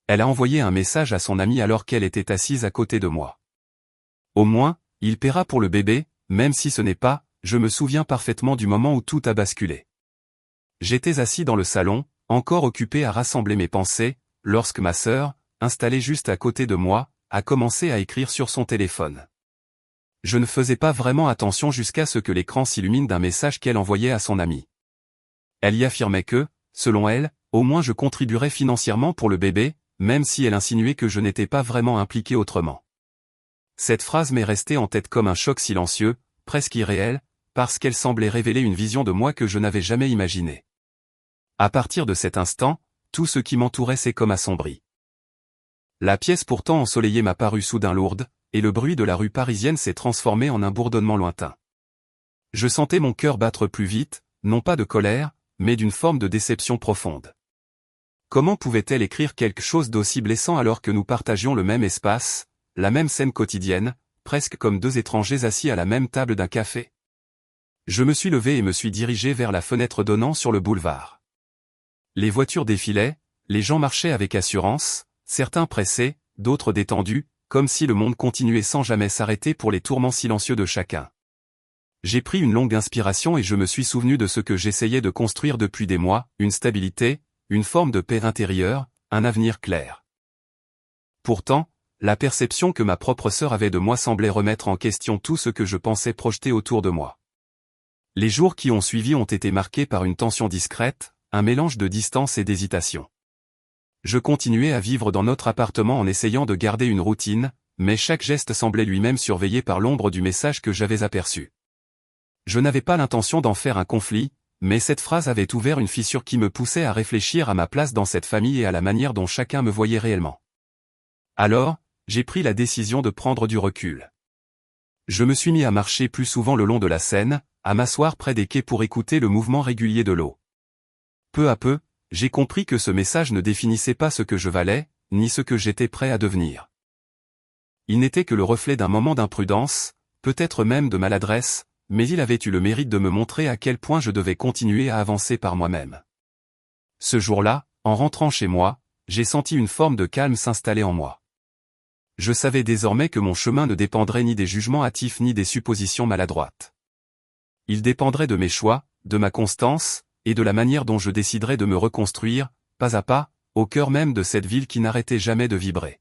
Elle a envoyé un message à son amie alors qu'elle était assise à côté de moi. Au moins, il paiera pour le bébé, même si ce n'est pas, je me souviens parfaitement du moment où tout a basculé. J'étais assis dans le salon, encore occupé à rassembler mes pensées, lorsque ma sœur, installée juste à côté de moi, a commencé à écrire sur son téléphone. Je ne faisais pas vraiment attention jusqu'à ce que l'écran s'illumine d'un message qu'elle envoyait à son amie. Elle y affirmait que, selon elle, au moins je contribuerais financièrement pour le bébé, même si elle insinuait que je n'étais pas vraiment impliqué autrement. Cette phrase m'est restée en tête comme un choc silencieux, presque irréel, parce qu'elle semblait révéler une vision de moi que je n'avais jamais imaginée. À partir de cet instant, tout ce qui m'entourait s'est comme assombri. La pièce pourtant ensoleillée m'a paru soudain lourde, et le bruit de la rue parisienne s'est transformé en un bourdonnement lointain. Je sentais mon cœur battre plus vite, non pas de colère, mais d'une forme de déception profonde. Comment pouvait-elle écrire quelque chose d'aussi blessant alors que nous partagions le même espace, la même scène quotidienne, presque comme deux étrangers assis à la même table d'un café? Je me suis levé et me suis dirigé vers la fenêtre donnant sur le boulevard. Les voitures défilaient, les gens marchaient avec assurance, certains pressés, d'autres détendus, comme si le monde continuait sans jamais s'arrêter pour les tourments silencieux de chacun. J'ai pris une longue inspiration et je me suis souvenu de ce que j'essayais de construire depuis des mois, une stabilité, une forme de paix intérieure, un avenir clair. Pourtant, la perception que ma propre sœur avait de moi semblait remettre en question tout ce que je pensais projeter autour de moi. Les jours qui ont suivi ont été marqués par une tension discrète, un mélange de distance et d'hésitation. Je continuais à vivre dans notre appartement en essayant de garder une routine, mais chaque geste semblait lui-même surveillé par l'ombre du message que j'avais aperçu. Je n'avais pas l'intention d'en faire un conflit, mais cette phrase avait ouvert une fissure qui me poussait à réfléchir à ma place dans cette famille et à la manière dont chacun me voyait réellement. Alors, j'ai pris la décision de prendre du recul. Je me suis mis à marcher plus souvent le long de la Seine, à m'asseoir près des quais pour écouter le mouvement régulier de l'eau. Peu à peu, j'ai compris que ce message ne définissait pas ce que je valais, ni ce que j'étais prêt à devenir. Il n'était que le reflet d'un moment d'imprudence, peut-être même de maladresse, mais il avait eu le mérite de me montrer à quel point je devais continuer à avancer par moi-même. Ce jour-là, en rentrant chez moi, j'ai senti une forme de calme s'installer en moi. Je savais désormais que mon chemin ne dépendrait ni des jugements hâtifs ni des suppositions maladroites. Il dépendrait de mes choix, de ma constance, et de la manière dont je déciderais de me reconstruire, pas à pas, au cœur même de cette ville qui n'arrêtait jamais de vibrer.